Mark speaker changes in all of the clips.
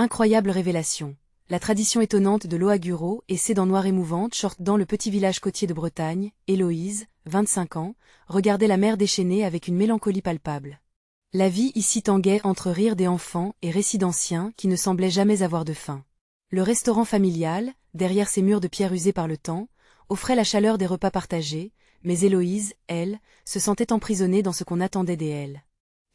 Speaker 1: Incroyable révélation. La tradition étonnante de l'Ohaguro et ses dents noires émouvantes short dans le petit village côtier de Bretagne, Héloïse, 25 ans, regardait la mer déchaînée avec une mélancolie palpable. La vie ici tanguait entre rires des enfants et récits d'anciens qui ne semblaient jamais avoir de fin. Le restaurant familial, derrière ses murs de pierre usés par le temps, offrait la chaleur des repas partagés, mais Héloïse, elle, se sentait emprisonnée dans ce qu'on attendait d'elle.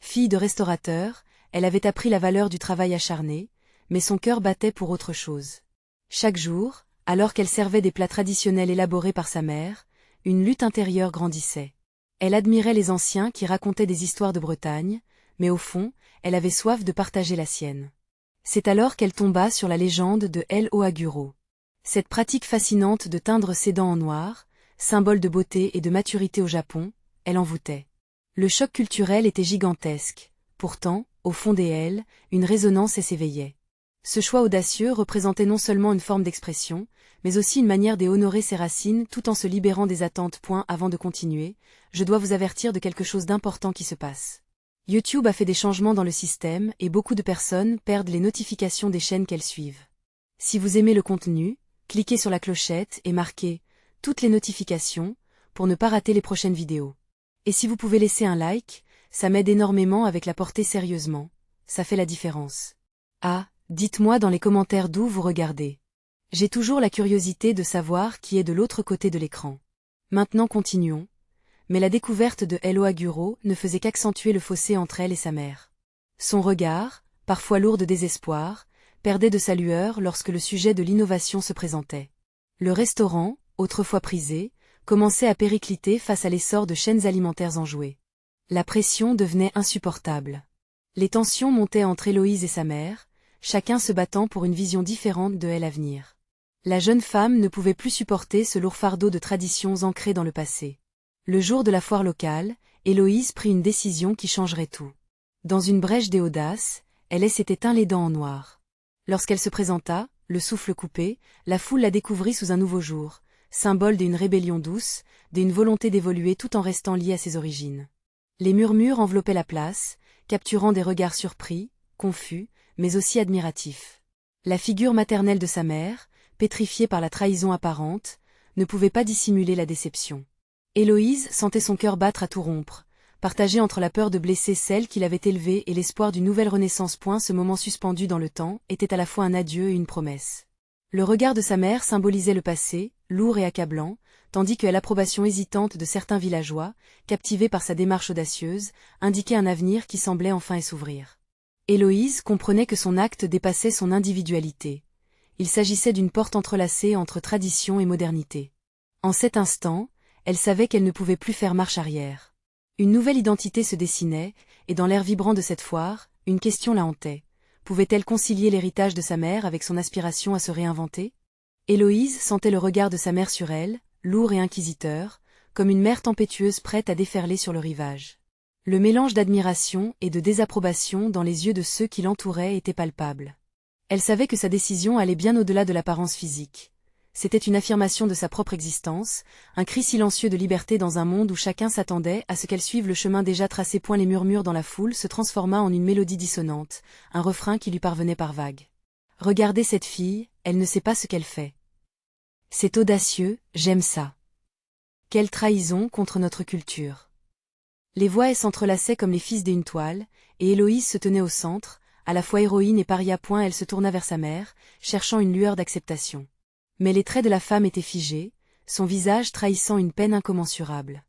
Speaker 1: Fille de restaurateur, elle avait appris la valeur du travail acharné, mais son cœur battait pour autre chose. Chaque jour, alors qu'elle servait des plats traditionnels élaborés par sa mère, une lutte intérieure grandissait. Elle admirait les anciens qui racontaient des histoires de Bretagne, mais au fond, elle avait soif de partager la sienne. C'est alors qu'elle tomba sur la légende de l'Ohaguro. Cette pratique fascinante de teindre ses dents en noir, symbole de beauté et de maturité au Japon, elle envoûtait. Le choc culturel était gigantesque, pourtant, au fond d'elle, une résonance s'éveillait. Ce choix audacieux représentait non seulement une forme d'expression, mais aussi une manière d'honorer ses racines tout en se libérant des attentes. Avant de continuer, je dois vous avertir de quelque chose d'important qui se passe. YouTube a fait des changements dans le système et beaucoup de personnes perdent les notifications des chaînes qu'elles suivent. Si vous aimez le contenu, cliquez sur la clochette et marquez « Toutes les notifications » pour ne pas rater les prochaines vidéos. Et si vous pouvez laisser un like, ça m'aide énormément avec la portée sérieusement, ça fait la différence. Ah, dites-moi dans les commentaires d'où vous regardez. J'ai toujours la curiosité de savoir qui est de l'autre côté de l'écran. Maintenant continuons. Mais la découverte de l'Ohaguro ne faisait qu'accentuer le fossé entre elle et sa mère. Son regard, parfois lourd de désespoir, perdait de sa lueur lorsque le sujet de l'innovation se présentait. Le restaurant, autrefois prisé, commençait à péricliter face à l'essor de chaînes alimentaires enjouées. La pression devenait insupportable. Les tensions montaient entre Héloïse et sa mère, chacun se battant pour une vision différente de l'avenir. La jeune femme ne pouvait plus supporter ce lourd fardeau de traditions ancrées dans le passé. Le jour de la foire locale, Héloïse prit une décision qui changerait tout. Dans une brèche d'audace, elle s'était teint les dents en noir. Lorsqu'elle se présenta, le souffle coupé, la foule la découvrit sous un nouveau jour, symbole d'une rébellion douce, d'une volonté d'évoluer tout en restant liée à ses origines. Les murmures enveloppaient la place, capturant des regards surpris, confus, mais aussi admiratifs. La figure maternelle de sa mère, pétrifiée par la trahison apparente, ne pouvait pas dissimuler la déception. Héloïse sentait son cœur battre à tout rompre, partagé entre la peur de blesser celle qui l'avait élevée et l'espoir d'une nouvelle renaissance. Ce moment suspendu dans le temps était à la fois un adieu et une promesse. Le regard de sa mère symbolisait le passé, lourd et accablant, tandis que l'approbation hésitante de certains villageois, captivés par sa démarche audacieuse, indiquait un avenir qui semblait enfin s'ouvrir. Héloïse comprenait que son acte dépassait son individualité. Il s'agissait d'une porte entrelacée entre tradition et modernité. En cet instant, elle savait qu'elle ne pouvait plus faire marche arrière. Une nouvelle identité se dessinait, et dans l'air vibrant de cette foire, une question la hantait. Pouvait-elle concilier l'héritage de sa mère avec son aspiration à se réinventer? Héloïse sentait le regard de sa mère sur elle, lourd et inquisiteur, comme une mer tempétueuse prête à déferler sur le rivage. Le mélange d'admiration et de désapprobation dans les yeux de ceux qui l'entouraient était palpable. Elle savait que sa décision allait bien au-delà de l'apparence physique. C'était une affirmation de sa propre existence, un cri silencieux de liberté dans un monde où chacun s'attendait à ce qu'elle suive le chemin déjà tracé. Les murmures dans la foule se transforma en une mélodie dissonante, un refrain qui lui parvenait par vagues. Regardez cette fille, elle ne sait pas ce qu'elle fait. C'est audacieux, j'aime ça. Quelle trahison contre notre culture. Les voix s'entrelaçaient comme les fils d'une toile, et Héloïse se tenait au centre, à la fois héroïne et paria. Elle se tourna vers sa mère, cherchant une lueur d'acceptation. Mais les traits de la femme étaient figés, son visage trahissant une peine incommensurable.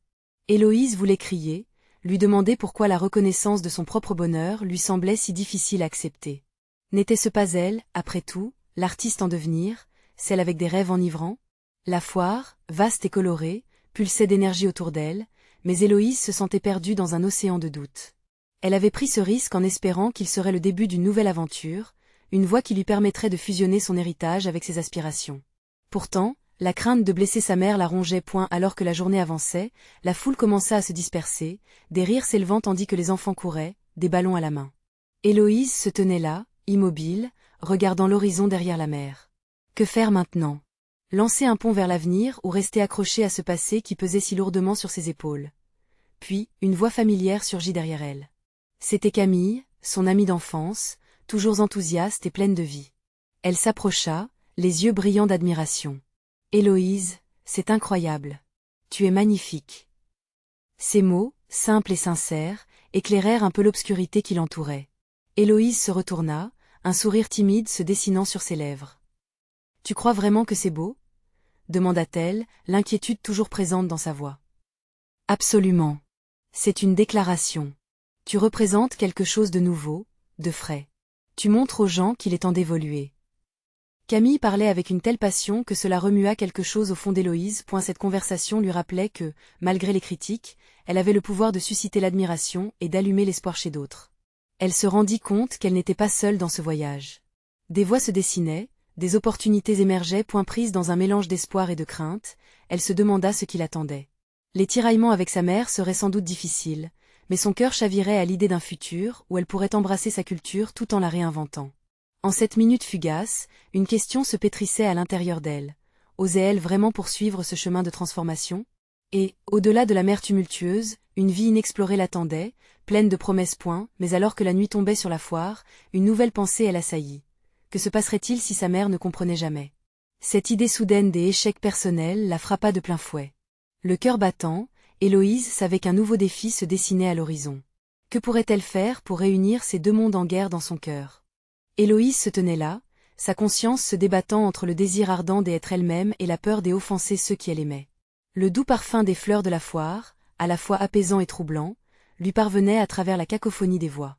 Speaker 1: Héloïse voulait crier, lui demander pourquoi la reconnaissance de son propre bonheur lui semblait si difficile à accepter. N'était-ce pas elle, après tout, l'artiste en devenir, celle avec des rêves enivrants? La foire, vaste et colorée, pulsait d'énergie autour d'elle, mais Héloïse se sentait perdue dans un océan de doutes. Elle avait pris ce risque en espérant qu'il serait le début d'une nouvelle aventure, une voie qui lui permettrait de fusionner son héritage avec ses aspirations. Pourtant, la crainte de blesser sa mère la rongeait. Alors que la journée avançait, la foule commença à se disperser, des rires s'élevant tandis que les enfants couraient, des ballons à la main. Héloïse se tenait là, immobile, regardant l'horizon derrière la mer. Que faire maintenant? Lancer un pont vers l'avenir ou rester accrochée à ce passé qui pesait si lourdement sur ses épaules? Puis, une voix familière surgit derrière elle. C'était Camille, son amie d'enfance, toujours enthousiaste et pleine de vie. Elle s'approcha, les yeux brillants d'admiration. « Héloïse, c'est incroyable. Tu es magnifique. » Ces mots, simples et sincères, éclairèrent un peu l'obscurité qui l'entourait. Héloïse se retourna, un sourire timide se dessinant sur ses lèvres. « Tu crois vraiment que c'est beau ?» demanda-t-elle, l'inquiétude toujours présente dans sa voix. « Absolument. C'est une déclaration. Tu représentes quelque chose de nouveau, de frais. Tu montres aux gens qu'il est temps d'évoluer. » Camille parlait avec une telle passion que cela remua quelque chose au fond d'Héloïse. Cette conversation lui rappelait que, malgré les critiques, elle avait le pouvoir de susciter l'admiration et d'allumer l'espoir chez d'autres. Elle se rendit compte qu'elle n'était pas seule dans ce voyage. Des voies se dessinaient, des opportunités émergeaient. Prises dans un mélange d'espoir et de crainte, elle se demanda ce qui l'attendait. Les tiraillements avec sa mère seraient sans doute difficiles, mais son cœur chavirait à l'idée d'un futur où elle pourrait embrasser sa culture tout en la réinventant. En cette minute fugace, une question se pétrissait à l'intérieur d'elle. Osait-elle vraiment poursuivre ce chemin de transformation? Et, au-delà de la mer tumultueuse, une vie inexplorée l'attendait, pleine de promesses. Mais alors que la nuit tombait sur la foire, une nouvelle pensée l'assaillit. Que se passerait-il si sa mère ne comprenait jamais? Cette idée soudaine des échecs personnels la frappa de plein fouet. Le cœur battant, Héloïse savait qu'un nouveau défi se dessinait à l'horizon. Que pourrait-elle faire pour réunir ces deux mondes en guerre dans son cœur? Héloïse se tenait là, sa conscience se débattant entre le désir ardent d'être elle-même et la peur d'offenser ceux qui elle aimait. Le doux parfum des fleurs de la foire, à la fois apaisant et troublant, lui parvenait à travers la cacophonie des voix.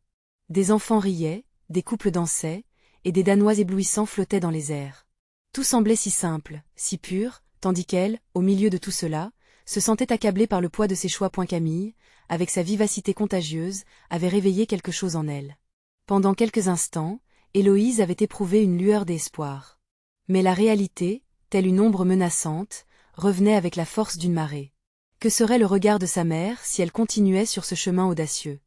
Speaker 1: Des enfants riaient, des couples dansaient, et des Danois éblouissants flottaient dans les airs. Tout semblait si simple, si pur, tandis qu'elle, au milieu de tout cela, se sentait accablée par le poids de ses choix. Camille, avec sa vivacité contagieuse, avait réveillé quelque chose en elle. Pendant quelques instants, Héloïse avait éprouvé une lueur d'espoir. Mais la réalité, telle une ombre menaçante, revenait avec la force d'une marée. Que serait le regard de sa mère si elle continuait sur ce chemin audacieux?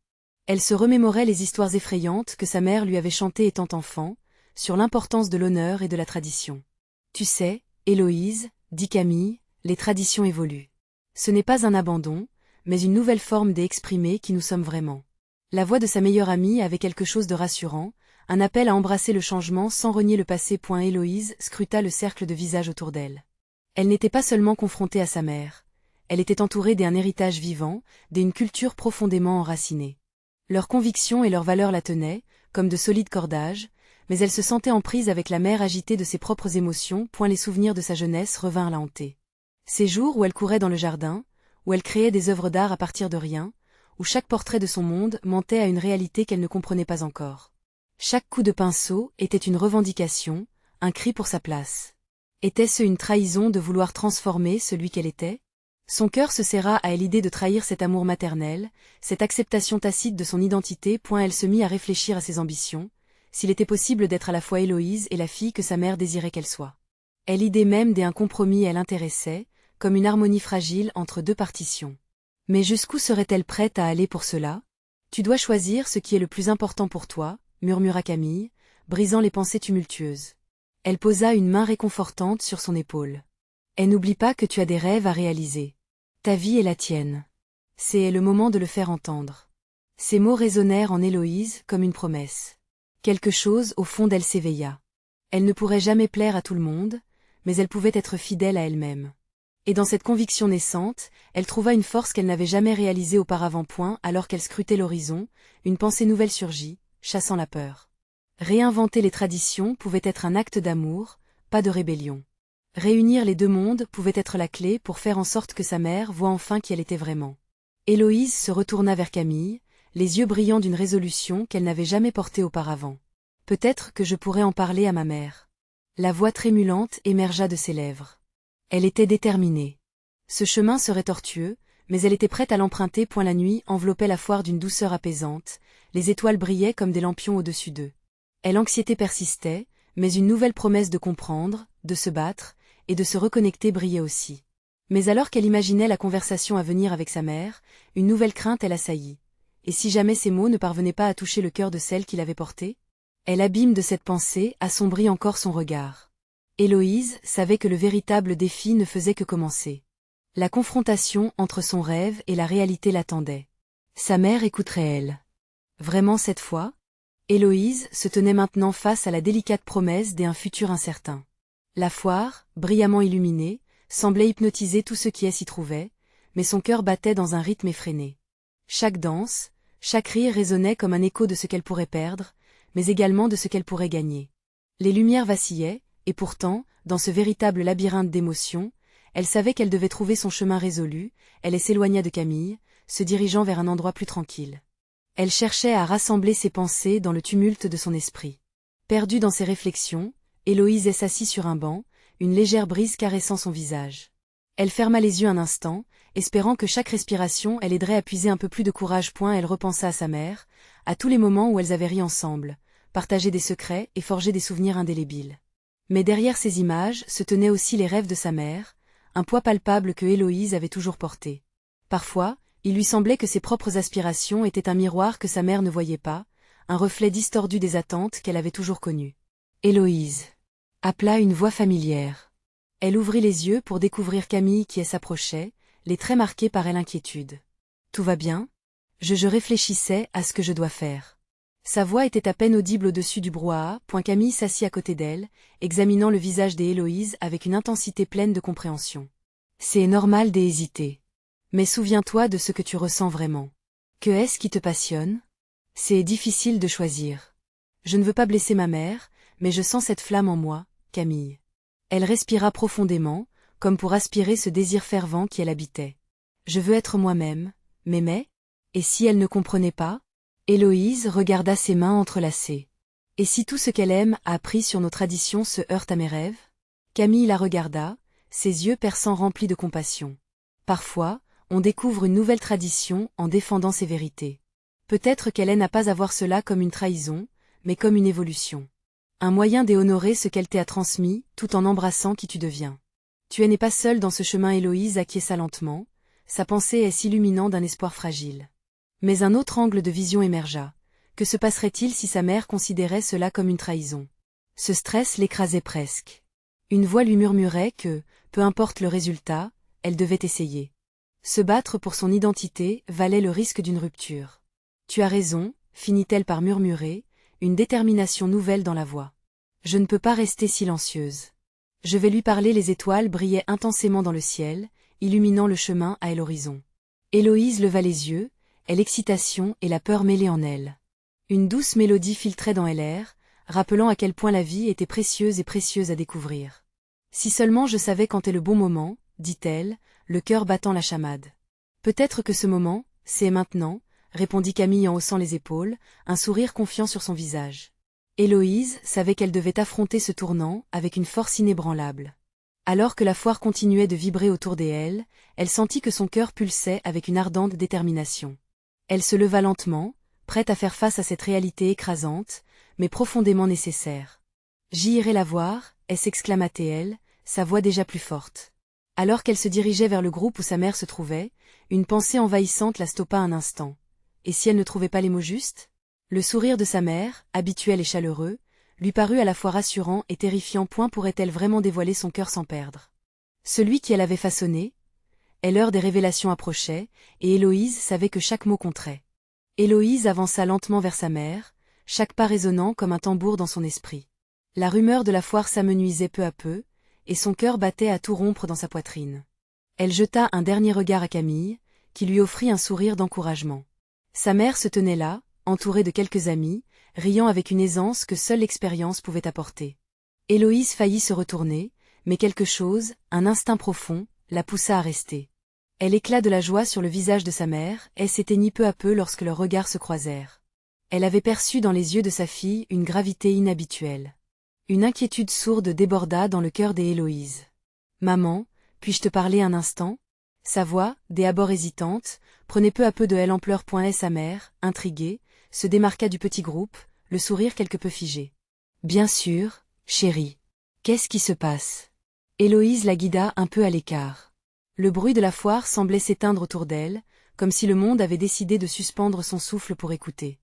Speaker 1: Elle se remémorait les histoires effrayantes que sa mère lui avait chantées étant enfant, sur l'importance de l'honneur et de la tradition. « Tu sais, Héloïse, dit Camille, les traditions évoluent. Ce n'est pas un abandon, mais une nouvelle forme d'exprimer qui nous sommes vraiment. » La voix de sa meilleure amie avait quelque chose de rassurant, un appel à embrasser le changement sans renier le passé. Héloïse scruta le cercle de visages autour d'elle. Elle n'était pas seulement confrontée à sa mère, elle était entourée d'un héritage vivant, d'une culture profondément enracinée. Leurs convictions et leurs valeurs la tenaient, comme de solides cordages, mais elle se sentait en prise avec la mer agitée de ses propres émotions. Les souvenirs de sa jeunesse revinrent la hanter. Ces jours où elle courait dans le jardin, où elle créait des œuvres d'art à partir de rien, où chaque portrait de son monde mentait à une réalité qu'elle ne comprenait pas encore. Chaque coup de pinceau était une revendication, un cri pour sa place. Était-ce une trahison de vouloir transformer celui qu'elle était? Son cœur se serra à l'idée de trahir cet amour maternel, cette acceptation tacite de son identité. Elle se mit à réfléchir à ses ambitions, s'il était possible d'être à la fois Héloïse et la fille que sa mère désirait qu'elle soit. Et l'idée même d'un compromis l'intéressait, comme une harmonie fragile entre deux partitions. Mais jusqu'où serait-elle prête à aller pour cela? Tu dois choisir ce qui est le plus important pour toi, murmura Camille, brisant les pensées tumultueuses. Elle posa une main réconfortante sur son épaule. Et n'oublie pas que tu as des rêves à réaliser. Ta vie est la tienne. C'est le moment de le faire entendre. Ces mots résonnèrent en Héloïse comme une promesse. Quelque chose au fond d'elle s'éveilla. Elle ne pourrait jamais plaire à tout le monde, mais elle pouvait être fidèle à elle-même. Et dans cette conviction naissante, elle trouva une force qu'elle n'avait jamais réalisée auparavant. Alors qu'elle scrutait l'horizon, une pensée nouvelle surgit, chassant la peur. Réinventer les traditions pouvait être un acte d'amour, pas de rébellion. Réunir les deux mondes pouvait être la clé pour faire en sorte que sa mère voie enfin qui elle était vraiment. Héloïse se retourna vers Camille, les yeux brillants d'une résolution qu'elle n'avait jamais portée auparavant. Peut-être que je pourrais en parler à ma mère. La voix trémulante émergea de ses lèvres. Elle était déterminée. Ce chemin serait tortueux, mais elle était prête à l'emprunter. La nuit enveloppait la foire d'une douceur apaisante, les étoiles brillaient comme des lampions au-dessus d'eux. L'anxiété persistait, mais une nouvelle promesse de comprendre, de se battre, et de se reconnecter brillait aussi. Mais alors qu'elle imaginait la conversation à venir avec sa mère, une nouvelle crainte l'assaillit. Et si jamais ces mots ne parvenaient pas à toucher le cœur de celle qui l'avait porté? L'abîme de cette pensée assombrit encore son regard. Héloïse savait que le véritable défi ne faisait que commencer. La confrontation entre son rêve et la réalité l'attendait. Sa mère écouterait-elle? Vraiment cette fois? Héloïse se tenait maintenant face à la délicate promesse d'un futur incertain. La foire, brillamment illuminée, semblait hypnotiser tout ce qui s'y trouvait, mais son cœur battait dans un rythme effréné. Chaque danse, chaque rire résonnait comme un écho de ce qu'elle pourrait perdre, mais également de ce qu'elle pourrait gagner. Les lumières vacillaient, et pourtant, dans ce véritable labyrinthe d'émotions, elle savait qu'elle devait trouver son chemin résolu. Elle s'éloigna de Camille, se dirigeant vers un endroit plus tranquille. Elle cherchait à rassembler ses pensées dans le tumulte de son esprit. Perdue dans ses réflexions, Héloïse s'assit sur un banc, une légère brise caressant son visage. Elle ferma les yeux un instant, espérant que chaque respiration elle aiderait à puiser un peu plus de courage. Elle repensa à sa mère, à tous les moments où elles avaient ri ensemble, partagé des secrets et forgé des souvenirs indélébiles. Mais derrière ces images se tenaient aussi les rêves de sa mère, un poids palpable que Héloïse avait toujours porté. Parfois, il lui semblait que ses propres aspirations étaient un miroir que sa mère ne voyait pas, un reflet distordu des attentes qu'elle avait toujours connues. Héloïse, appela une voix familière. Elle ouvrit les yeux pour découvrir Camille qui s'approchait, les traits marqués par l'inquiétude. Tout va bien? Je réfléchissais à ce que je dois faire. Sa voix était à peine audible au-dessus du brouhaha. Camille s'assit à côté d'elle, examinant le visage d'Héloïse avec une intensité pleine de compréhension. C'est normal d'hésiter. Mais souviens-toi de ce que tu ressens vraiment. Que est-ce qui te passionne? C'est difficile de choisir. Je ne veux pas blesser ma mère, mais je sens cette flamme en moi, Camille. Elle respira profondément, comme pour aspirer ce désir fervent qui l'habitait. Je veux être moi-même, m'aimer? Et si elle ne comprenait pas? Héloïse regarda ses mains entrelacées. Et si tout ce qu'elle aime a appris sur nos traditions se heurte à mes rêves? Camille la regarda, ses yeux perçants remplis de compassion. Parfois, on découvre une nouvelle tradition en défendant ses vérités. Peut-être qu'elle n'a pas à voir cela comme une trahison, mais comme une évolution. Un moyen d'honorer ce qu'elle t'a transmis, tout en embrassant qui tu deviens. Tu n'es pas seule dans ce chemin. Héloïse acquiesça lentement, sa pensée s'illuminant d'un espoir fragile. Mais un autre angle de vision émergea. Que se passerait-il si sa mère considérait cela comme une trahison? Ce stress l'écrasait presque. Une voix lui murmurait que, peu importe le résultat, elle devait essayer. Se battre pour son identité valait le risque d'une rupture. Tu as raison, finit-elle par murmurer, une détermination nouvelle dans la voix. Je ne peux pas rester silencieuse. Je vais lui parler. Les étoiles brillaient intensément dans le ciel, illuminant le chemin à l'horizon. Héloïse leva les yeux, et l'excitation et la peur mêlées en elle. Une douce mélodie filtrait dans l'air, rappelant à quel point la vie était précieuse et précieuse à découvrir. Si seulement je savais quand est le bon moment, dit-elle, le cœur battant la chamade. Peut-être que ce moment, c'est maintenant, répondit Camille en haussant les épaules, un sourire confiant sur son visage. Héloïse savait qu'elle devait affronter ce tournant avec une force inébranlable. Alors que la foire continuait de vibrer autour d'elle, elle sentit que son cœur pulsait avec une ardente détermination. Elle se leva lentement, prête à faire face à cette réalité écrasante, mais profondément nécessaire. J'irai la voir, s'exclama-t-elle, sa voix déjà plus forte. Alors qu'elle se dirigeait vers le groupe où sa mère se trouvait, une pensée envahissante la stoppa un instant. Et si elle ne trouvait pas les mots justes? Le sourire de sa mère, habituel et chaleureux, lui parut à la fois rassurant et terrifiant. Pourrait-elle vraiment dévoiler son cœur sans perdre celui qui elle avait façonné? Et l'heure des révélations approchait, et Héloïse savait que chaque mot compterait. Héloïse avança lentement vers sa mère, chaque pas résonnant comme un tambour dans son esprit. La rumeur de la foire s'amenuisait peu à peu, et son cœur battait à tout rompre dans sa poitrine. Elle jeta un dernier regard à Camille, qui lui offrit un sourire d'encouragement. Sa mère se tenait là, entourée de quelques amis, riant avec une aisance que seule l'expérience pouvait apporter. Héloïse faillit se retourner, mais quelque chose, un instinct profond, la poussa à rester. L'éclat de la joie sur le visage de sa mère s'éteignit peu à peu lorsque leurs regards se croisèrent. Elle avait perçu dans les yeux de sa fille une gravité inhabituelle. Une inquiétude sourde déborda dans le cœur d'Héloïse. « Maman, puis-je te parler un instant ?» Sa voix, d'abord hésitante, prenait peu à peu de l'ampleur. Sa mère, intriguée, se démarqua du petit groupe, le sourire quelque peu figé. « Bien sûr, chérie. Qu'est-ce qui se passe ?» Héloïse la guida un peu à l'écart. Le bruit de la foire semblait s'éteindre autour d'elle, comme si le monde avait décidé de suspendre son souffle pour écouter.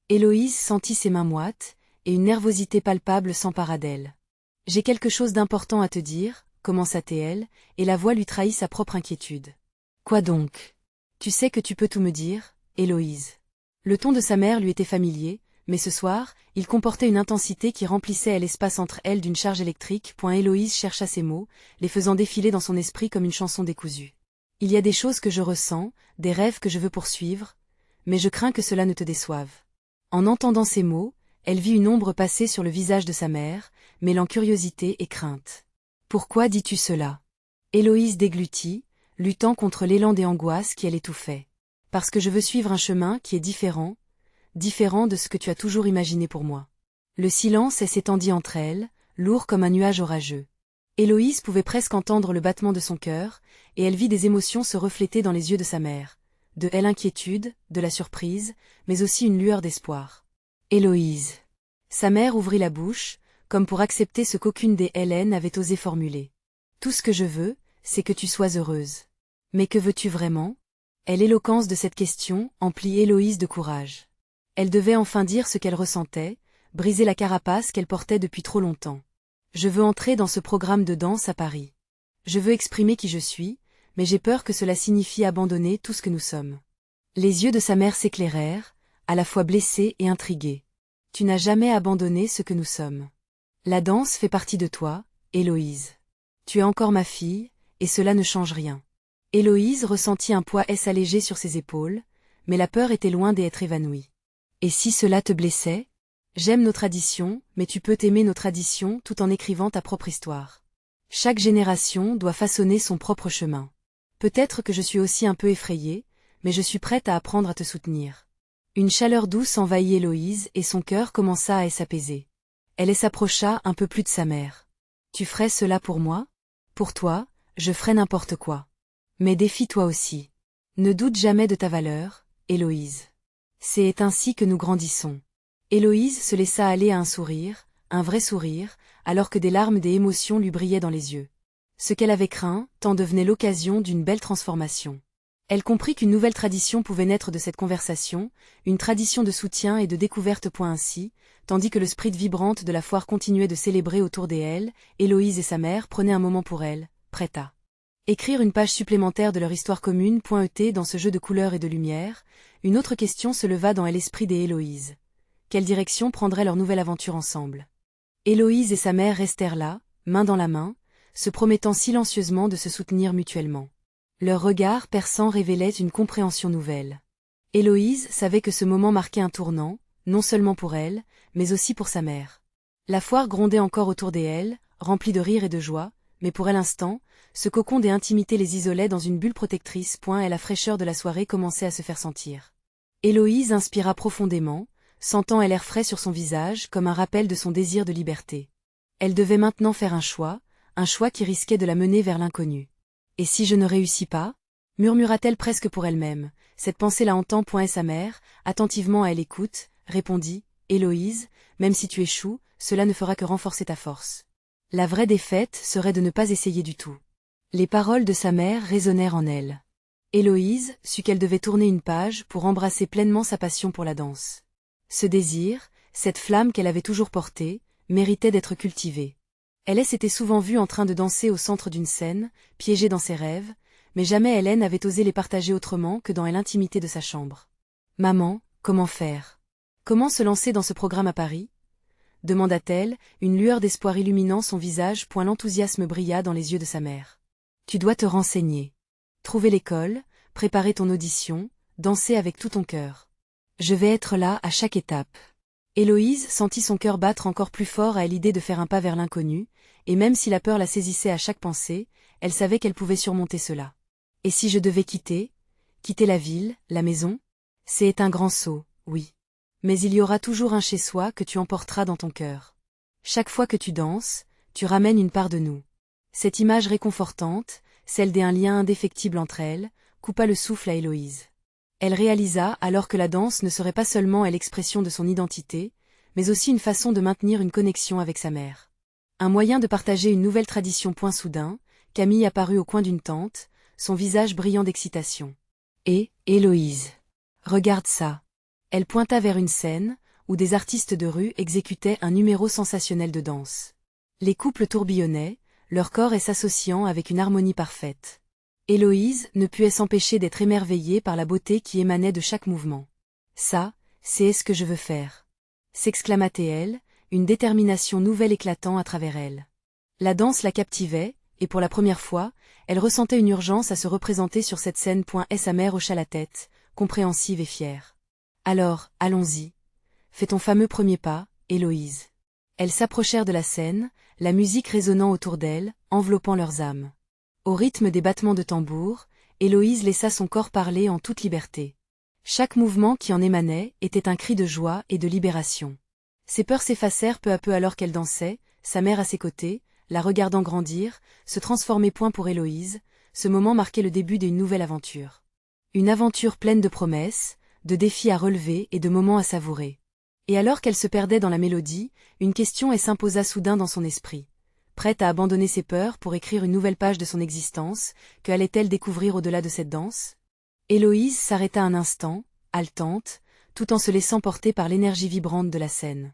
Speaker 1: Héloïse sentit ses mains moites, et une nervosité palpable s'empara d'elle. « J'ai quelque chose d'important à te dire, » commença-t-elle, et la voix lui trahit sa propre inquiétude. « Quoi donc? Tu sais que tu peux tout me dire, Héloïse. » Le ton de sa mère lui était familier, Mais ce soir, il comportait une intensité qui remplissait l'espace entre elles d'une charge électrique. Héloïse chercha ses mots, les faisant défiler dans son esprit comme une chanson décousue. Il y a des choses que je ressens, des rêves que je veux poursuivre, mais je crains que cela ne te déçoive. En entendant ces mots, elle vit une ombre passer sur le visage de sa mère, mêlant curiosité et crainte. Pourquoi dis-tu cela? Héloïse déglutit, luttant contre l'élan des angoisses qui l'étouffaient. Parce que je veux suivre un chemin qui est différent de ce que tu as toujours imaginé pour moi. Le silence s'étendit entre elles, lourd comme un nuage orageux. Héloïse pouvait presque entendre le battement de son cœur, et elle vit des émotions se refléter dans les yeux de sa mère. De l'inquiétude, de la surprise, mais aussi une lueur d'espoir. Héloïse. Sa mère ouvrit la bouche, comme pour accepter ce qu'aucune des Hélène n'avait osé formuler. Tout ce que je veux, c'est que tu sois heureuse. Mais que veux-tu vraiment? L'éloquence de cette question emplit Héloïse de courage. Elle devait enfin dire ce qu'elle ressentait, briser la carapace qu'elle portait depuis trop longtemps. Je veux entrer dans ce programme de danse à Paris. Je veux exprimer qui je suis, mais j'ai peur que cela signifie abandonner tout ce que nous sommes. Les yeux de sa mère s'éclairèrent, à la fois blessés et intrigués. Tu n'as jamais abandonné ce que nous sommes. La danse fait partie de toi, Héloïse. Tu es encore ma fille, et cela ne change rien. Héloïse ressentit un poids allégé sur ses épaules, mais la peur était loin d'être évanouie. Et si cela te blessait? J'aime nos traditions, mais tu peux aimer nos traditions tout en écrivant ta propre histoire. Chaque génération doit façonner son propre chemin. Peut-être que je suis aussi un peu effrayée, mais je suis prête à apprendre à te soutenir. Une chaleur douce envahit Héloïse et son cœur commença à s'apaiser. Elle s'approcha un peu plus de sa mère. Tu ferais cela pour moi? Pour toi, je ferais n'importe quoi. Mais défie-toi aussi. Ne doute jamais de ta valeur, Héloïse. C'est ainsi que nous grandissons. Héloïse se laissa aller à un vrai sourire, alors que des larmes des émotions lui brillaient dans les yeux. Ce qu'elle avait craint, tant devenait l'occasion d'une belle transformation. Elle comprit qu'une nouvelle tradition pouvait naître de cette conversation, une tradition de soutien et de découverte. Ainsi, tandis que le sprite vibrante de la foire continuait de célébrer autour d'elle, Héloïse et sa mère prenaient un moment pour elle, prête à écrire une page supplémentaire de leur histoire commune. Dans ce jeu de couleurs et de lumière, une autre question se leva dans l'esprit des Héloïse. Quelle direction prendrait leur nouvelle aventure ensemble? Héloïse et sa mère restèrent là, main dans la main, se promettant silencieusement de se soutenir mutuellement. Leurs regards perçants révélaient une compréhension nouvelle. Héloïse savait que ce moment marquait un tournant, non seulement pour elle, mais aussi pour sa mère. La foire grondait encore autour d'elle, remplie de rire et de joie, mais pour l'instant, ce cocon des intimités les isolait dans une bulle protectrice. Et la fraîcheur de la soirée commençait à se faire sentir. Héloïse inspira profondément, sentant l'air frais sur son visage comme un rappel de son désir de liberté. Elle devait maintenant faire un choix qui risquait de la mener vers l'inconnu. Et si je ne réussis pas? Murmura-t-elle presque pour elle-même. Cette pensée la hantant. Sa mère, attentivement à l'écoute, répondit, Héloïse, même si tu échoues, cela ne fera que renforcer ta force. La vraie défaite serait de ne pas essayer du tout. Les paroles de sa mère résonnèrent en elle. Héloïse sut qu'elle devait tourner une page pour embrasser pleinement sa passion pour la danse. Ce désir, cette flamme qu'elle avait toujours portée, méritait d'être cultivée. Elle s'était souvent vue en train de danser au centre d'une scène, piégée dans ses rêves, mais jamais Hélène n'avait osé les partager autrement que dans l'intimité de sa chambre. « Maman, comment faire? Comment se lancer dans ce programme à Paris ?» demanda-t-elle, une lueur d'espoir illuminant son visage. L'enthousiasme brilla dans les yeux de sa mère. « Tu dois te renseigner. Trouver l'école, préparer ton audition, danser avec tout ton cœur. Je vais être là à chaque étape. » Héloïse sentit son cœur battre encore plus fort à l'idée de faire un pas vers l'inconnu, et même si la peur la saisissait à chaque pensée, elle savait qu'elle pouvait surmonter cela. Et si je devais quitter la ville, la maison? C'est un grand saut, oui. Mais il y aura toujours un chez-soi que tu emporteras dans ton cœur. Chaque fois que tu danses, tu ramènes une part de nous. Cette image réconfortante, celle d'un lien indéfectible entre elles, coupa le souffle à Héloïse. Elle réalisa alors que la danse ne serait pas seulement l'expression de son identité, mais aussi une façon de maintenir une connexion avec sa mère. Un moyen de partager une nouvelle tradition. Soudain, Camille apparut au coin d'une tente, son visage brillant d'excitation. Et, Héloïse, regarde ça. Elle pointa vers une scène, où des artistes de rue exécutaient un numéro sensationnel de danse. Les couples tourbillonnaient, leur corps s'associant avec une harmonie parfaite. Héloïse ne put s'empêcher d'être émerveillée par la beauté qui émanait de chaque mouvement. Ça, c'est ce que je veux faire. s'exclama-t-elle, une détermination nouvelle éclatant à travers elle. La danse la captivait, et pour la première fois, elle ressentait une urgence à se représenter sur cette scène. Sa mère hocha la tête, compréhensive et fière. Alors, allons-y. Fais ton fameux premier pas, Héloïse. Elles s'approchèrent de la scène, la musique résonnant autour d'elles, enveloppant leurs âmes. Au rythme des battements de tambour, Héloïse laissa son corps parler en toute liberté. Chaque mouvement qui en émanait était un cri de joie et de libération. Ses peurs s'effacèrent peu à peu alors qu'elle dansait, sa mère à ses côtés, la regardant grandir, se transformer. Pour Héloïse, ce moment marquait le début d'une nouvelle aventure. Une aventure pleine de promesses, de défis à relever et de moments à savourer. Et alors qu'elle se perdait dans la mélodie, une question s'imposa soudain dans son esprit. Prête à abandonner ses peurs pour écrire une nouvelle page de son existence, que allait-elle découvrir au-delà de cette danse? Héloïse s'arrêta un instant, haletante, tout en se laissant porter par l'énergie vibrante de la scène.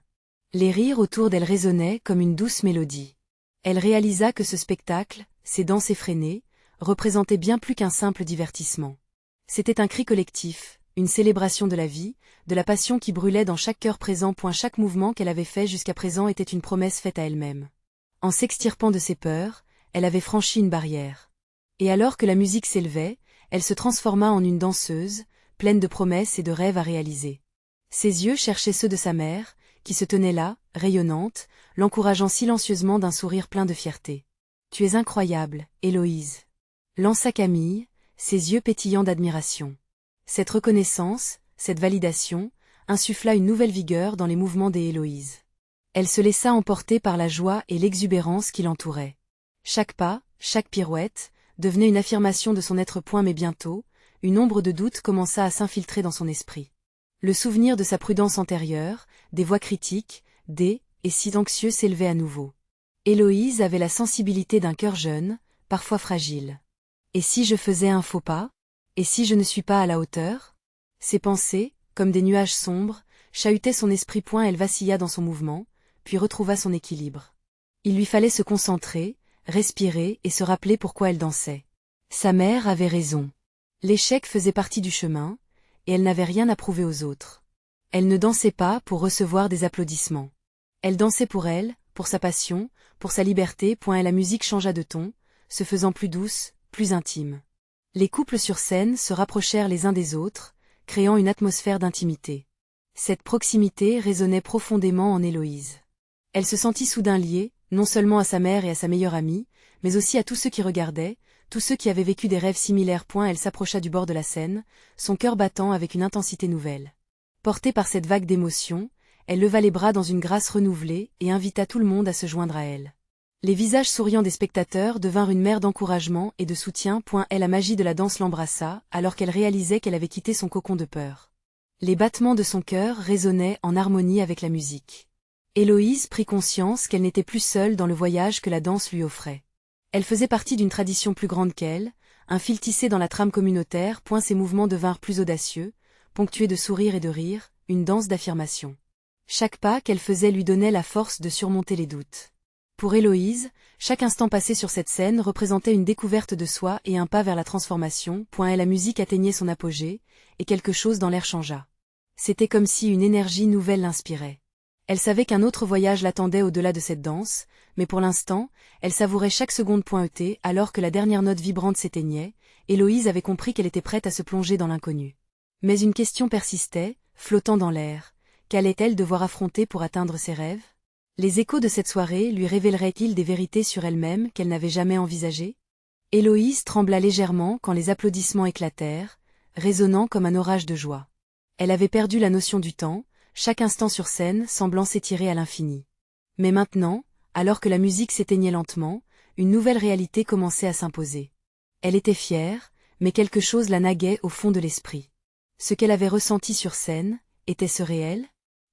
Speaker 1: Les rires autour d'elle résonnaient comme une douce mélodie. Elle réalisa que ce spectacle, ces danses effrénées, représentaient bien plus qu'un simple divertissement. C'était un cri collectif, une célébration de la vie, de la passion qui brûlait dans chaque cœur présent. Chaque mouvement qu'elle avait fait jusqu'à présent était une promesse faite à elle-même. En s'extirpant de ses peurs, elle avait franchi une barrière. Et alors que la musique s'élevait, elle se transforma en une danseuse, pleine de promesses et de rêves à réaliser. Ses yeux cherchaient ceux de sa mère, qui se tenait là, rayonnante, l'encourageant silencieusement d'un sourire plein de fierté. « Tu es incroyable, Héloïse !» lança Camille, ses yeux pétillants d'admiration. Cette reconnaissance, cette validation, insuffla une nouvelle vigueur dans les mouvements d'Héloïse. Elle se laissa emporter par la joie et l'exubérance qui l'entouraient. Chaque pas, chaque pirouette, devenait une affirmation de son être. Mais bientôt, une ombre de doute commença à s'infiltrer dans son esprit. Le souvenir de sa prudence antérieure, des voix critiques, et si anxieux s'élevaient à nouveau. Héloïse avait la sensibilité d'un cœur jeune, parfois fragile. Et si je faisais un faux pas? Et si je ne suis pas à la hauteur? Ses pensées, comme des nuages sombres, chahutaient son esprit. Elle vacilla dans son mouvement, puis retrouva son équilibre. Il lui fallait se concentrer, respirer et se rappeler pourquoi elle dansait. Sa mère avait raison. L'échec faisait partie du chemin, et elle n'avait rien à prouver aux autres. Elle ne dansait pas pour recevoir des applaudissements. Elle dansait pour elle, pour sa passion, pour sa liberté. Et la musique changea de ton, se faisant plus douce, plus intime. Les couples sur scène se rapprochèrent les uns des autres, créant une atmosphère d'intimité. Cette proximité résonnait profondément en Héloïse. Elle se sentit soudain liée, non seulement à sa mère et à sa meilleure amie, mais aussi à tous ceux qui regardaient, tous ceux qui avaient vécu des rêves similaires. Elle s'approcha du bord de la scène, son cœur battant avec une intensité nouvelle. Portée par cette vague d'émotions, elle leva les bras dans une grâce renouvelée et invita tout le monde à se joindre à elle. Les visages souriants des spectateurs devinrent une mer d'encouragement et de soutien. La magie de la danse l'embrassa, alors qu'elle réalisait qu'elle avait quitté son cocon de peur. Les battements de son cœur résonnaient en harmonie avec la musique. Héloïse prit conscience qu'elle n'était plus seule dans le voyage que la danse lui offrait. Elle faisait partie d'une tradition plus grande qu'elle, un fil tissé dans la trame communautaire. Ses mouvements devinrent plus audacieux, ponctués de sourires et de rires, une danse d'affirmation. Chaque pas qu'elle faisait lui donnait la force de surmonter les doutes. Pour Héloïse, chaque instant passé sur cette scène représentait une découverte de soi et un pas vers la transformation. La musique atteignait son apogée, et quelque chose dans l'air changea. C'était comme si une énergie nouvelle l'inspirait. Elle savait qu'un autre voyage l'attendait au-delà de cette danse, mais pour l'instant, elle savourait chaque seconde. Alors que la dernière note vibrante s'éteignait, Héloïse avait compris qu'elle était prête à se plonger dans l'inconnu. Mais une question persistait, flottant dans l'air. Qu'allait-elle devoir affronter pour atteindre ses rêves? Les échos de cette soirée lui révéleraient-ils des vérités sur elle-même qu'elle n'avait jamais envisagées? Héloïse trembla légèrement quand les applaudissements éclatèrent, résonnant comme un orage de joie. Elle avait perdu la notion du temps, chaque instant sur scène semblant s'étirer à l'infini. Mais maintenant, alors que la musique s'éteignait lentement, une nouvelle réalité commençait à s'imposer. Elle était fière, mais quelque chose la naguait au fond de l'esprit. Ce qu'elle avait ressenti sur scène, était-ce réel?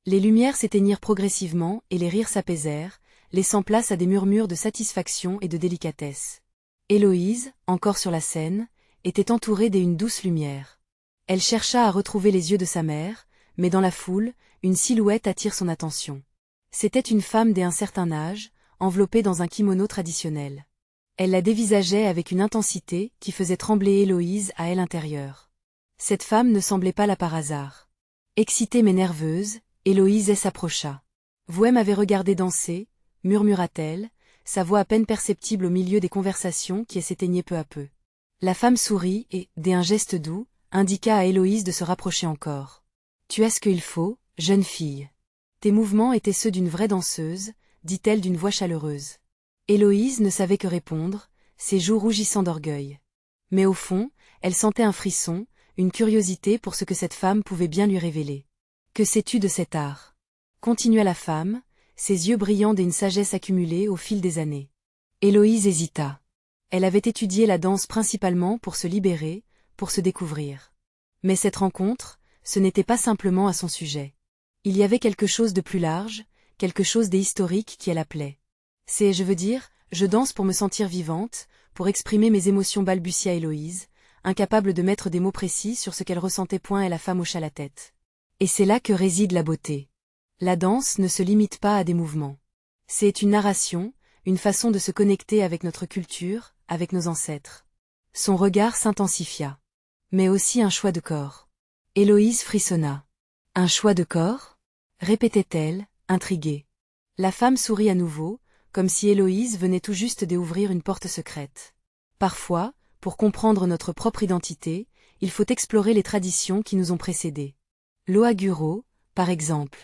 Speaker 1: Les lumières s'éteignirent progressivement et les rires s'apaisèrent, laissant place à des murmures de satisfaction et de délicatesse. Héloïse, encore sur la scène, était entourée d'une douce lumière. Elle chercha à retrouver les yeux de sa mère, mais dans la foule, une silhouette attire son attention. C'était une femme d'un certain âge, enveloppée dans un kimono traditionnel. Elle la dévisageait avec une intensité qui faisait trembler Héloïse à elle intérieure. Cette femme ne semblait pas là par hasard. Excitée mais nerveuse, Héloïse s'approcha. Vous m'avez regardé danser, murmura-t-elle, sa voix à peine perceptible au milieu des conversations qui s'éteignaient peu à peu. La femme sourit et, d'un geste doux, indiqua à Héloïse de se rapprocher encore. Tu as ce qu'il faut, jeune fille. Tes mouvements étaient ceux d'une vraie danseuse, dit-elle d'une voix chaleureuse. Héloïse ne savait que répondre, ses joues rougissant d'orgueil. Mais au fond, elle sentait un frisson, une curiosité pour ce que cette femme pouvait bien lui révéler. Que sais-tu de cet art? Continua la femme, ses yeux brillants d'une sagesse accumulée au fil des années. Héloïse hésita. Elle avait étudié la danse principalement pour se libérer, pour se découvrir. Mais cette rencontre, ce n'était pas simplement à son sujet. Il y avait quelque chose de plus large, quelque chose d'historique qui l'appelait. Je danse pour me sentir vivante, pour exprimer mes émotions, balbutia Héloïse, incapable de mettre des mots précis sur ce qu'elle ressentait. Et la femme hocha la tête. Et c'est là que réside la beauté. La danse ne se limite pas à des mouvements. C'est une narration, une façon de se connecter avec notre culture, avec nos ancêtres. Son regard s'intensifia. Mais aussi un choix de corps. Héloïse frissonna. Un choix de corps? Répétait-elle, intriguée. La femme sourit à nouveau, comme si Héloïse venait tout juste d'ouvrir une porte secrète. Parfois, pour comprendre notre propre identité, il faut explorer les traditions qui nous ont précédés. L'ohaguro, par exemple.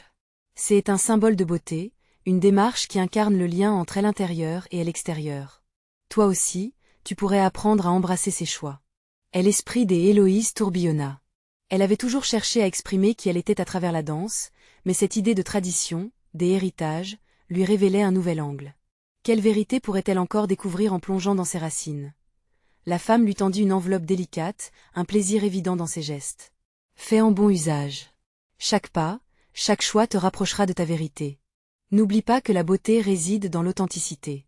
Speaker 1: C'est un symbole de beauté, une démarche qui incarne le lien entre l'intérieur et l'extérieur. Toi aussi, tu pourrais apprendre à embrasser ses choix. L'esprit des Héloïse tourbillonna. Elle avait toujours cherché à exprimer qui elle était à travers la danse, mais cette idée de tradition, des héritages, lui révélait un nouvel angle. Quelle vérité pourrait-elle encore découvrir en plongeant dans ses racines? La femme lui tendit une enveloppe délicate, un plaisir évident dans ses gestes. Fais en bon usage. Chaque pas, chaque choix te rapprochera de ta vérité. N'oublie pas que la beauté réside dans l'authenticité.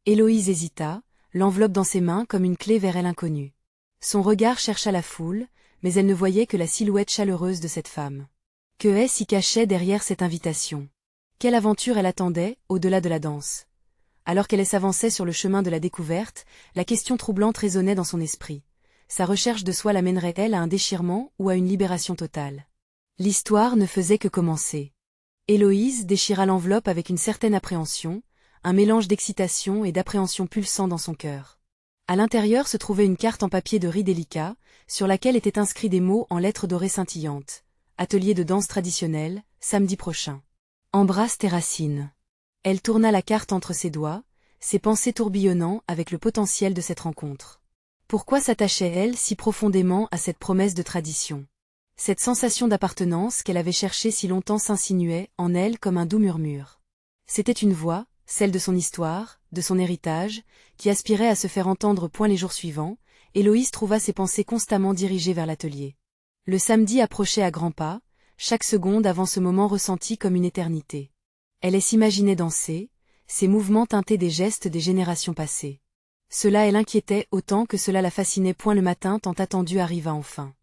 Speaker 1: Héloïse hésita, l'enveloppe dans ses mains comme une clé vers l'inconnu. Son regard chercha la foule, mais elle ne voyait que la silhouette chaleureuse de cette femme. Que s'y cachait derrière cette invitation? Quelle aventure elle attendait, au-delà de la danse? Alors qu'elle s'avançait sur le chemin de la découverte, la question troublante résonnait dans son esprit. Sa recherche de soi l'amènerait-elle à un déchirement ou à une libération totale? L'histoire ne faisait que commencer. Héloïse déchira l'enveloppe avec une certaine appréhension, un mélange d'excitation et d'appréhension pulsant dans son cœur. À l'intérieur se trouvait une carte en papier de riz délicat, sur laquelle étaient inscrits des mots en lettres dorées scintillantes. Atelier de danse traditionnelle, samedi prochain. Embrasse tes racines. Elle tourna la carte entre ses doigts, ses pensées tourbillonnant avec le potentiel de cette rencontre. Pourquoi s'attachait-elle si profondément à cette promesse de tradition? Cette sensation d'appartenance qu'elle avait cherchée si longtemps s'insinuait en elle comme un doux murmure. C'était une voix, celle de son histoire, de son héritage, qui aspirait à se faire entendre. Les jours suivants, Héloïse trouva ses pensées constamment dirigées vers l'atelier. Le samedi approchait à grands pas, chaque seconde avant ce moment ressentie comme une éternité. Elle s'imaginait danser, ses mouvements teintés des gestes des générations passées. Cela l'inquiétait autant que cela la fascinait. Le matin tant attendu arriva enfin.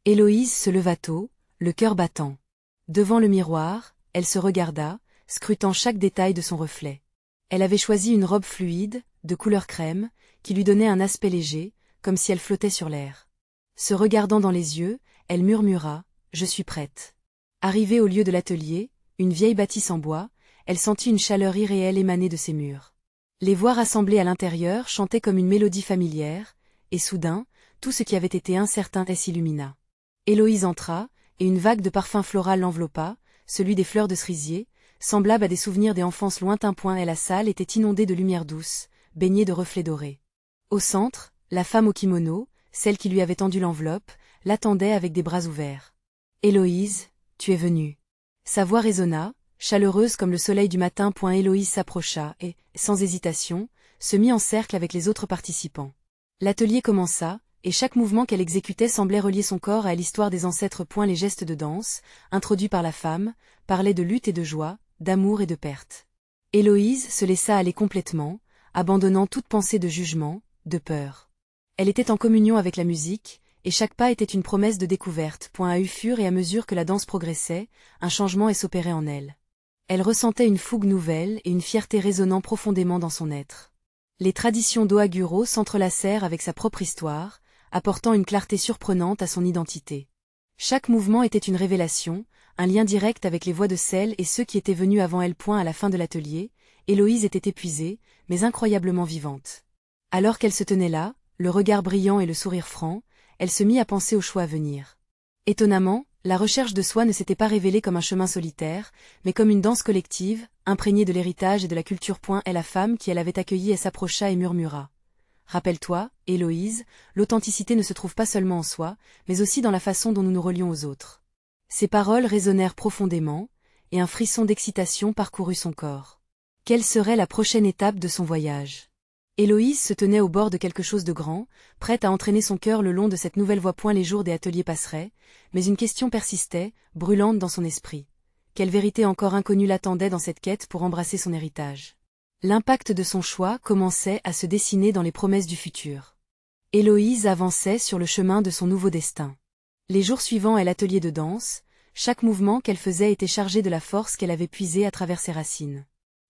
Speaker 1: Héloïse se leva tôt, le cœur battant. Devant le miroir, elle se regarda, scrutant chaque détail de son reflet. Elle avait choisi une robe fluide, de couleur crème, qui lui donnait un aspect léger, comme si elle flottait sur l'air. Se regardant dans les yeux, elle murmura « Je suis prête ». Arrivée au lieu de l'atelier, une vieille bâtisse en bois, elle sentit une chaleur irréelle émaner de ses murs. Les voix rassemblées à l'intérieur chantaient comme une mélodie familière, et soudain, tout ce qui avait été incertain s'illumina. Héloïse entra, et une vague de parfum floral l'enveloppa, celui des fleurs de cerisier, semblable à des souvenirs d'enfance lointains. Et la salle était inondée de lumière douce, baignée de reflets dorés. Au centre, la femme au kimono, celle qui lui avait tendu l'enveloppe, l'attendait avec des bras ouverts. « Héloïse, tu es venue. » Sa voix résonna, chaleureuse comme le soleil du matin. Héloïse s'approcha et, sans hésitation, se mit en cercle avec les autres participants. L'atelier commença, et chaque mouvement qu'elle exécutait semblait relier son corps à l'histoire des ancêtres. Les gestes de danse, introduits par la femme, parlaient de lutte et de joie, d'amour et de perte. Héloïse se laissa aller complètement, abandonnant toute pensée de jugement, de peur. Elle était en communion avec la musique, et chaque pas était une promesse de découverte. À fur et à mesure que la danse progressait, un changement s'opérait en elle. Elle ressentait une fougue nouvelle et une fierté résonnant profondément dans son être. Les traditions d'Ohaguro s'entrelacèrent avec sa propre histoire, apportant une clarté surprenante à son identité. Chaque mouvement était une révélation, un lien direct avec les voix de celles et ceux qui étaient venus avant elle. À la fin de l'atelier, Héloïse était épuisée, mais incroyablement vivante. Alors qu'elle se tenait là, le regard brillant et le sourire franc, elle se mit à penser aux choix à venir. Étonnamment, la recherche de soi ne s'était pas révélée comme un chemin solitaire, mais comme une danse collective, imprégnée de l'héritage et de la culture. Et la femme qui elle avait accueillie et s'approcha et murmura. Rappelle-toi, Héloïse, l'authenticité ne se trouve pas seulement en soi, mais aussi dans la façon dont nous nous relions aux autres. Ces paroles résonnèrent profondément, et un frisson d'excitation parcourut son corps. Quelle serait la prochaine étape de son voyage? Héloïse se tenait au bord de quelque chose de grand, prête à entraîner son cœur le long de cette nouvelle voie. Les jours des ateliers passeraient, mais une question persistait, brûlante dans son esprit. Quelle vérité encore inconnue l'attendait dans cette quête pour embrasser son héritage? L'impact de son choix commençait à se dessiner dans les promesses du futur. Héloïse avançait sur le chemin de son nouveau destin. Les jours suivants à l'atelier de danse, chaque mouvement qu'elle faisait était chargé de la force qu'elle avait puisée à travers ses racines.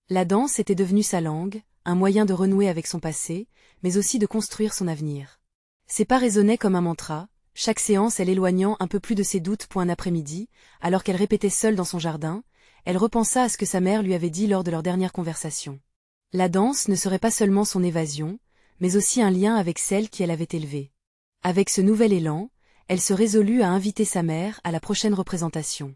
Speaker 1: La danse était devenue sa langue, un moyen de renouer avec son passé, mais aussi de construire son avenir. Ses pas résonnaient comme un mantra, chaque séance elle éloignant un peu plus de ses doutes. Un après-midi, alors qu'elle répétait seule dans son jardin, elle repensa à ce que sa mère lui avait dit lors de leur dernière conversation. La danse ne serait pas seulement son évasion, mais aussi un lien avec celle qui elle avait élevée. Avec ce nouvel élan, elle se résolut à inviter sa mère à la prochaine représentation.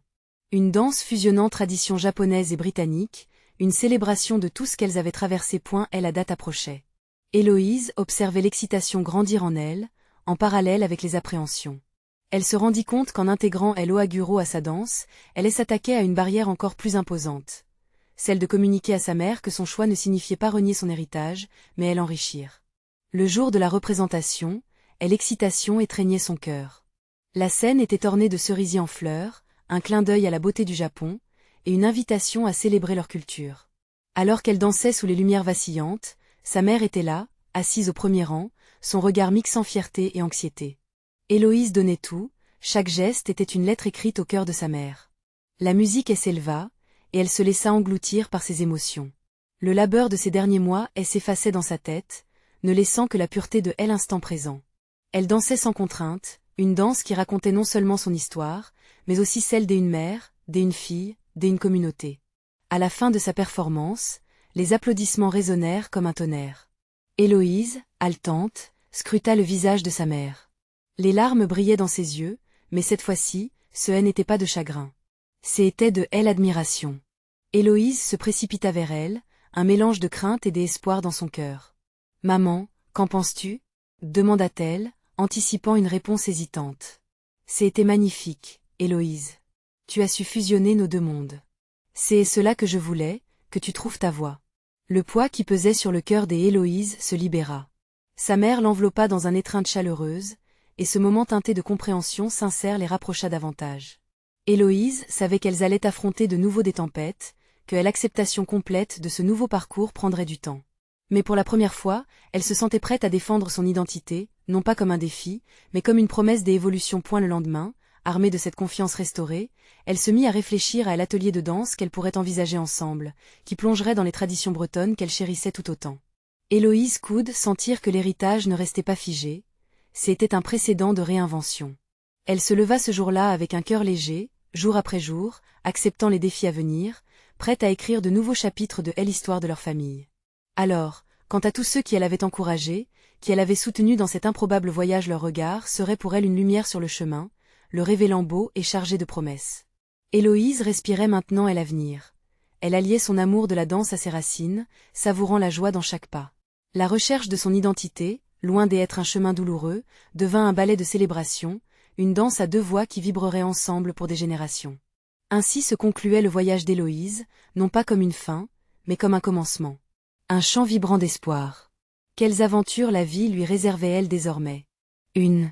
Speaker 1: Une danse fusionnant traditions japonaises et britanniques, une célébration de tout ce qu'elles avaient traversé. La date approchait. Héloïse observait l'excitation grandir en elle, en parallèle avec les appréhensions. Elle se rendit compte qu'en intégrant Loaguro à sa danse, elle s'attaquait à une barrière encore plus imposante. Celle de communiquer à sa mère que son choix ne signifiait pas renier son héritage, mais l'enrichir. Le jour de la représentation, l'excitation étreignait son cœur. La scène était ornée de cerisiers en fleurs, un clin d'œil à la beauté du Japon, et une invitation à célébrer leur culture. Alors qu'elle dansait sous les lumières vacillantes, sa mère était là, assise au premier rang, son regard mixant fierté et anxiété. Héloïse donnait tout, chaque geste était une lettre écrite au cœur de sa mère. La musique s'éleva, et elle se laissa engloutir par ses émotions. Le labeur de ces derniers mois s'effaçait dans sa tête, ne laissant que la pureté de l'instant présent. Elle dansait sans contrainte, une danse qui racontait non seulement son histoire, mais aussi celle d'une mère, d'une fille, d'une communauté. À la fin de sa performance, les applaudissements résonnèrent comme un tonnerre. Héloïse, haletante, scruta le visage de sa mère. Les larmes brillaient dans ses yeux, mais cette fois-ci, ce n'était pas de chagrin. C'était de l'admiration. Héloïse se précipita vers elle, un mélange de crainte et d'espoir dans son cœur. « Maman, qu'en penses-tu » demanda-t-elle, anticipant une réponse hésitante. « C'était magnifique, Héloïse. Tu as su fusionner nos deux mondes. C'est cela que je voulais, que tu trouves ta voie. » Le poids qui pesait sur le cœur des Héloïse se libéra. Sa mère l'enveloppa dans une étreinte chaleureuse, et ce moment teinté de compréhension sincère les rapprocha davantage. Héloïse savait qu'elles allaient affronter de nouveau des tempêtes, que l'acceptation complète de ce nouveau parcours prendrait du temps. Mais pour la première fois, elle se sentait prête à défendre son identité, non pas comme un défi, mais comme une promesse d'évolution. Le lendemain, armée de cette confiance restaurée, elle se mit à réfléchir à l'atelier de danse qu'elle pourrait envisager ensemble, qui plongerait dans les traditions bretonnes qu'elle chérissait tout autant. Héloïse coude sentir que l'héritage ne restait pas figé, c'était un précédent de réinvention. Elle se leva ce jour-là avec un cœur léger, jour après jour, acceptant les défis à venir, prête à écrire de nouveaux chapitres de l'histoire de leur famille. Alors, quant à tous ceux qui elle avait encouragés, qui elle avait soutenus dans cet improbable voyage, leur regard serait pour elle une lumière sur le chemin, le révélant beau et chargé de promesses. Héloïse respirait maintenant l'avenir. Elle alliait son amour de la danse à ses racines, savourant la joie dans chaque pas. La recherche de son identité, loin d'être un chemin douloureux, devint un ballet de célébration, une danse à deux voix qui vibrerait ensemble pour des générations. Ainsi se concluait le voyage d'Héloïse, non pas comme une fin, mais comme un commencement. Un chant vibrant d'espoir. Quelles aventures la vie lui réservait-elle désormais? Une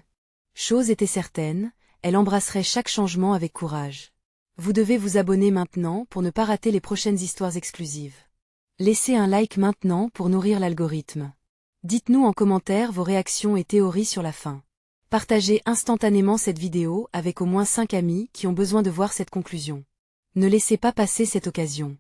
Speaker 1: chose était certaine, elle embrasserait chaque changement avec courage. Vous devez vous abonner maintenant pour ne pas rater les prochaines histoires exclusives. Laissez un like maintenant pour nourrir l'algorithme. Dites-nous en commentaire vos réactions et théories sur la fin. Partagez instantanément cette vidéo avec au moins 5 amis qui ont besoin de voir cette conclusion. Ne laissez pas passer cette occasion.